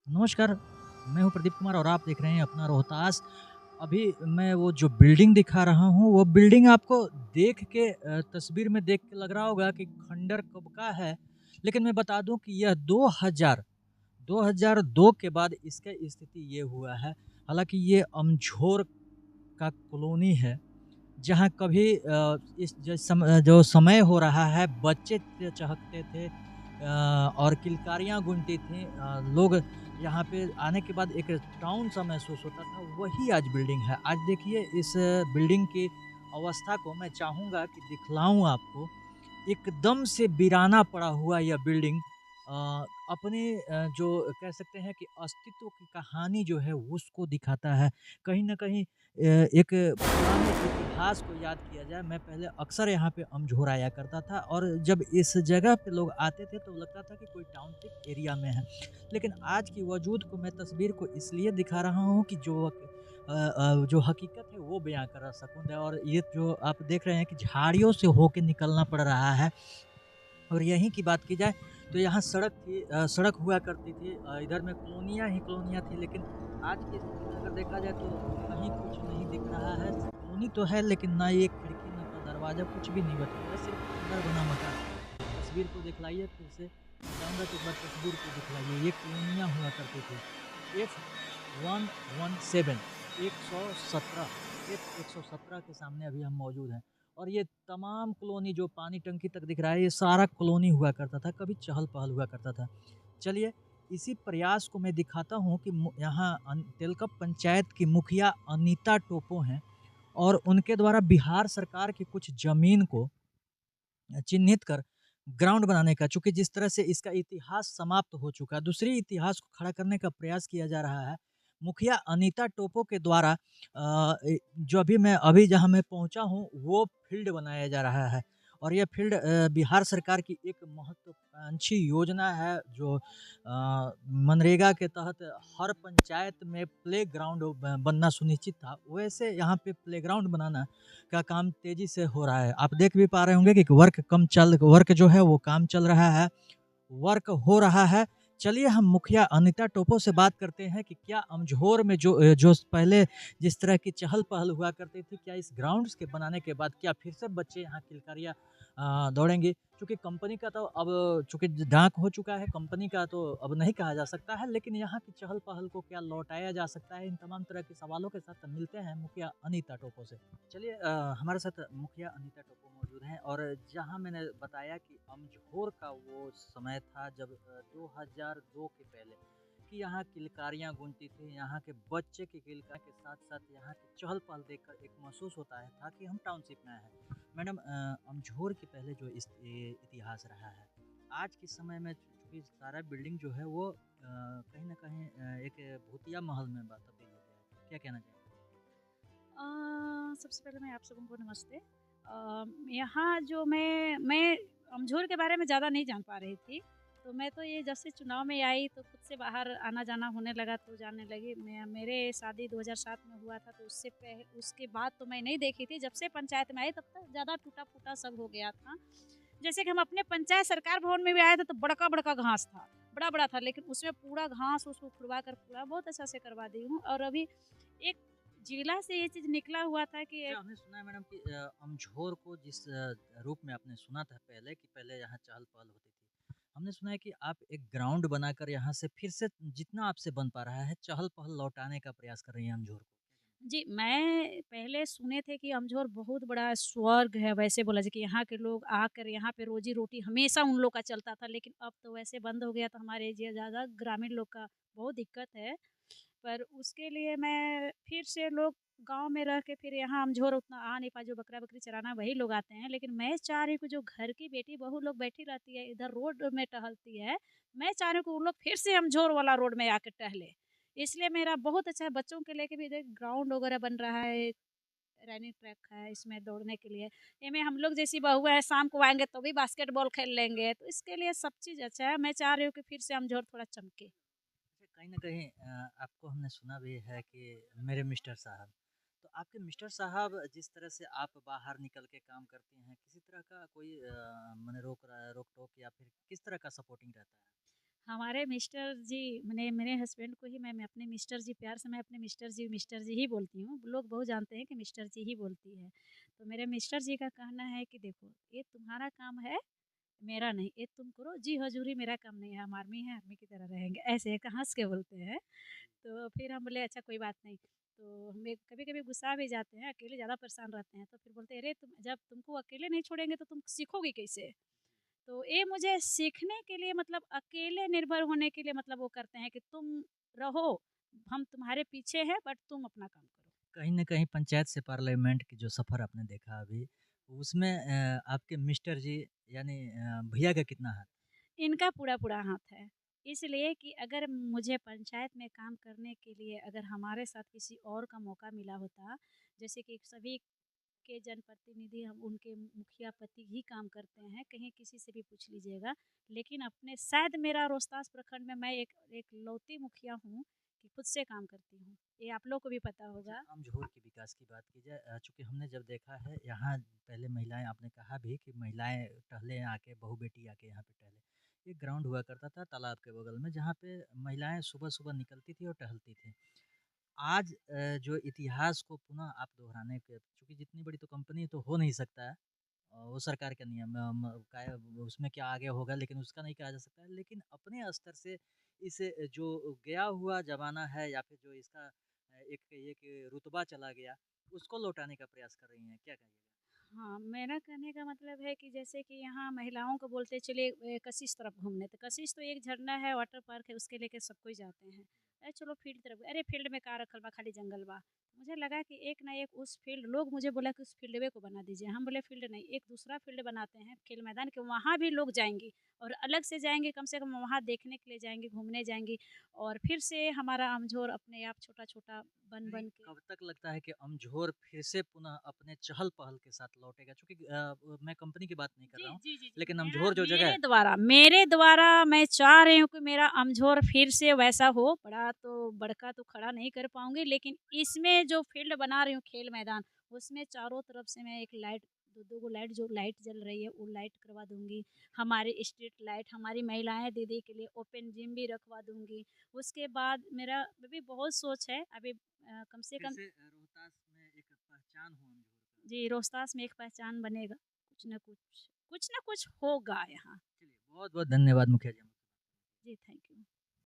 नमस्कार, मैं हूँ प्रदीप कुमार और आप देख रहे हैं अपना रोहतास। अभी मैं वो जो बिल्डिंग दिखा रहा हूँ, वो बिल्डिंग आपको देख के तस्वीर में देख के लग रहा होगा कि खंडर कब का है, लेकिन मैं बता दूँ कि यह 2002 के बाद इसका स्थिति ये हुआ है। हालाँकि ये अमझोर का कॉलोनी है, जहाँ कभी जो समय हो रहा है, बच्चे चहकते थे और किलकारियाँ गूंजती थीं। लोग यहाँ पे आने के बाद एक टाउन सा महसूस होता था, वही आज बिल्डिंग है। आज देखिए इस बिल्डिंग की अवस्था को मैं चाहूँगा कि दिखलाऊँ आपको। एकदम से वीराना पड़ा हुआ यह बिल्डिंग अपने जो कह सकते हैं कि अस्तित्व की कहानी जो है उसको दिखाता है। कहीं न कहीं एक पुराने इतिहास को याद किया जाए, मैं पहले अक्सर यहाँ पे अमझोर आया करता था और जब इस जगह पे लोग आते थे तो लगता था कि कोई टाउनशिप एरिया में है। लेकिन आज की वजूद को मैं तस्वीर को इसलिए दिखा रहा हूँ कि जो हकीकत है वो बयाँ कर सकूँ। और ये जो आप देख रहे हैं कि झाड़ियों से होके निकलना पड़ रहा है। और यहीं की बात की जाए तो यहाँ सड़क थी, सड़क हुआ करती थी, इधर में कॉलोनियाँ ही कॉलोनियाँ थी, लेकिन आज की स्थिति में अगर देखा जाए तो कहीं कुछ नहीं दिख रहा है। कॉलोनी तो है लेकिन ना एक खिड़की ना का दरवाज़ा, कुछ भी नहीं बचा हुआ है, सिर्फ खंडर बना मकान है। तस्वीर को दिखलाइए फिर से, मैं चाहूँगा कि एक बार तस्वीर को दिखलाइए, ये कॉलोनियाँ हुआ करती थी। F117 117 F117 के सामने अभी हम मौजूद हैं। और ये तमाम कॉलोनी जो पानी टंकी तक दिख रहा है, ये सारा कॉलोनी हुआ करता था, कभी चहल-पहल हुआ करता था। चलिए, इसी प्रयास को मैं दिखाता हूँ कि यहाँ तेलकप पंचायत की मुखिया अनीता टोपो हैं और उनके द्वारा बिहार सरकार की कुछ ज़मीन को चिन्हित कर ग्राउंड बनाने का, चूँकि जिस तरह से इसका इतिहास समाप्त हो चुका है, दूसरे इतिहास को खड़ा करने का प्रयास किया जा रहा है। मुखिया अनीता टोपो के द्वारा जो अभी जहाँ मैं पहुँचा हूँ, वो फ़ील्ड बनाया जा रहा है और ये फ़ील्ड बिहार सरकार की एक महत्वाकांक्षी योजना है जो मनरेगा के तहत हर पंचायत में प्लेग्राउंड बनना सुनिश्चित था। वैसे यहाँ पे प्लेग्राउंड बनाना का काम तेज़ी से हो रहा है। आप देख भी पा रहे होंगे कि वर्क जो है वो काम चल रहा है, वर्क हो रहा है। चलिए हम मुखिया अनीता टोपो से बात करते हैं कि क्या अमझोर में जो पहले जिस तरह की चहल-पहल हुआ करती थी, क्या इस ग्राउंड्स के बनाने के बाद क्या फिर से बच्चे यहाँ किलकारियाँ दौड़ेंगे? चूँकि कंपनी का तो अब चूँकि डाक हो चुका है, कंपनी का तो अब नहीं कहा जा सकता है, लेकिन यहाँ की चहल-पहल को क्या लौटाया जा सकता है? इन तमाम तरह के सवालों के साथ मिलते हैं मुखिया अनीता टोपो से। चलिए हमारे साथ मुखिया अनीता टोपो मौजूद हैं और जहाँ मैंने बताया कि अमझोर का वो समय था जब 2002 के पहले कि यहाँ किलकारियाँ गूंजती थी, यहाँ के बच्चे की किलकार के साथ-साथ यहाँ की चहल-पहल देखकर एक महसूस होता है था कि हम टाउनशिप में हैं। मैडम अमझोर के पहले जो इतिहास रहा है, आज के समय में चूँकि सारा बिल्डिंग जो है वो कहीं न कहीं एक भूतिया महल में तब्दील हो गया है। क्या कहना चाहेंगे? सबसे पहले मैं आप सबों को नमस्ते। यहाँ जो मैं अमझोर के बारे में ज़्यादा नहीं जान पा रही थी, तो मैं तो ये जब से चुनाव में आई तो खुद से बाहर आना-जाना होने लगा तो जानने लगी। मेरे शादी 2007 में हुआ था तो उसके बाद तो मैं नहीं देखी थी। जब से पंचायत में आई तब तक ज़्यादा टूटा-फूटा सब हो गया था। जैसे कि हम अपने पंचायत सरकार भवन में भी आए थे तो बड़का-बड़का घास था, बड़ा-बड़ा था लेकिन उसमें पूरा घास उसको खुड़वा कर पूरा बहुत अच्छा से करवा दी हूँ और अभी एक जिला से ये चीज़ निकला हुआ था कि अच्छा, एक हमने सुना है मैडम कि अमझोर को जिस रूप में आपने सुना था पहले कि पहले यहाँ चहल-पहल होती थी। हमने सुना है कि आप एक ग्राउंड बनाकर यहाँ से फिर से जितना आपसे बन पा रहा है चहल-पहल लौटाने का प्रयास कर रही हैं अमझोर को। जी, मैं पहले सुने थे कि अमझोर बहुत बड़ा स्वर्ग है, वैसे बोला जाए कि यहाँ के लोग आकर यहाँ पे रोज़ी-रोटी हमेशा उन लोग का चलता था, लेकिन अब तो वैसे बंद हो गया तो हमारे जे ज़्यादा ग्रामीण लोग का बहुत दिक्कत है। पर उसके लिए मैं फिर से लोग गाँव में रह के फिर यहाँ अमझोर उतना आ नहीं पाए, जो बकरा-बकरी चराना वही लोग आते हैं। लेकिन मैं चाह रही हूँ कि जो घर की बेटी बहू लोग बैठी रहती है, इधर रोड में टहलती है, मैं चाह रही हूँ कि वो लोग फिर से अमझोर वाला रोड में आके टहले। इसलिए मेरा बहुत अच्छा है, बच्चों के लेके भी इधर ग्राउंड वगैरह बन रहा है, रनिंग ट्रैक है इसमें दौड़ने के लिए। इनमें हम लोग जैसी बहुएँ हैं शाम को आएँगे तो भी बास्केटबॉल खेल लेंगे, तो इसके लिए सब चीज़ अच्छा है। मैं चाह रही हूँ कि फिर से अमझोर थोड़ा चमके। अच्छा, कहीं न कहीं आपको हमने सुना भी है कि मेरे मिस्टर साहब, तो आपके मिस्टर साहब जिस तरह से आप बाहर निकल के काम करती हैं, किसी तरह का कोई माने रोक-टोक या फिर किस तरह का सपोर्टिंग रहता है? हमारे मिस्टर जी मैंने मेरे हस्बैंड को ही मैं अपने मिस्टर जी प्यार से मैं अपने मिस्टर जी ही बोलती हूँ। लोग बहुत जानते हैं कि मिस्टर जी ही बोलती है। तो मेरे मिस्टर जी का कहना है कि देखो ये तुम्हारा काम है, मेरा नहीं, ये तुम करो, जी हजूरी मेरा काम नहीं है, हम आर्मी हैं, आर्मी की तरह रहेंगे, ऐसे एक हँस के बोलते हैं। तो फिर हम बोले अच्छा कोई बात नहीं। तो हमें कभी-कभी गुस्सा भी जाते हैं, अकेले ज़्यादा परेशान रहते हैं, तो फिर बोलते हैं अरे तुम जब तुमको अकेले नहीं छोड़ेंगे तो तुम सीखोगी कैसे? तो ये मुझे सीखने के लिए मतलब अकेले निर्भर होने के लिए मतलब वो करते हैं कि तुम रहो, हम तुम्हारे पीछे हैं बट तुम अपना काम करो। कहीं न कहीं पंचायत से पार्लियामेंट की जो सफ़र आपने देखा अभी, उसमें आपके मिस्टर जी यानी भैया का कितना हाथ? इनका पूरा-पूरा हाथ है। इसलिए कि अगर मुझे पंचायत में काम करने के लिए अगर हमारे साथ किसी और का मौका मिला होता, जैसे कि सभी के जनप्रतिनिधि हम उनके मुखिया पति ही काम करते हैं, कहीं किसी से भी पूछ लीजिएगा। लेकिन अपने शायद मेरा रोहतास प्रखंड में मैं एक एकलौती मुखिया हूँ कि खुद से काम करती हूँ। ये आप लोग को भी पता अच्छा, होगा। अमझोर के विकास की बात की जाए चूँकि हमने जब देखा है यहाँ पहले महिलाएँ आपने कहा भी कि महिलाएँ टहलें आके, बहू-बेटी आके यहाँ पे टहलें। एक ग्राउंड हुआ करता था तालाब के बगल में जहाँ पे महिलाएँ सुबह-सुबह निकलती थी और टहलती थी। आज जो इतिहास को पुनः आप दोहराने के चूँकि जितनी बड़ी तो कंपनी तो हो नहीं सकता है वो सरकार का नियम है उसमें क्या आगे होगा लेकिन उसका नहीं कहा जा सकता है। लेकिन अपने स्तर से इस जो गया हुआ ज़माना है या फिर जो इसका एक रुतबा चला गया, उसको लौटाने का प्रयास कर रही हैं, क्या कहिएगा? हाँ, मेरा कहने का मतलब है कि जैसे कि यहाँ महिलाओं को बोलते चलिए कशिश तरफ घूमने, तो कशिश तो एक झरना है, वाटर पार्क है, उसके लेके सब कोई जाते हैं। अरे चलो फील्ड तरफ, अरे फील्ड में का रखल बा, खाली जंगल बा। मुझे लगा कि एक ना एक उस फील्ड लोग मुझे बोला कि उस फील्डवे को बना दीजिए। हम बोले फील्ड नहीं, एक दूसरा फील्ड बनाते हैं, खेल मैदान के वहाँ भी लोग जाएँगे और अलग से जाएँगे, कम से कम वहाँ देखने के लिए जाएँगे, घूमने जाएँगे और फिर से हमारा अमझोर अपने आप छोटा-छोटा नहीं, बन के कब तक लगता है कि अमझोर फिर से पुनः अपने चहल-पहल के साथ लौटेगा? चूँकि मैं कंपनी की बात नहीं कर जी, रहा हूँ, जी, जी, जी। लेकिन मेरा अमझोर जो जगह है मेरे द्वारा मैं चाह रही हूँ कि मेरा अमझोर फिर से वैसा हो, बड़का तो खड़ा नहीं कर पाऊँगी, लेकिन इसमें जो फ़ील्ड बना रही हूँ खेल मैदान, उसमें चारों तरफ से मैं एक लाइट 2-2 गो लाइट जो लाइट जल रही है, वो लाइट करवा दूँगी। हमारी स्ट्रीट लाइट, हमारी महिलाएँ दीदी के लिए ओपन जिम भी रखवा दूँगी। उसके बाद मेरा अभी बहुत सोच है, अभी कम से फिर कम से रोहतास में एक पहचान हो अमझोर का। जी, रोहतास में एक पहचान बनेगा, कुछ न कुछ होगा यहाँ। चलिए बहुत-बहुत धन्यवाद मुखिया जी। जी, थैंक यू।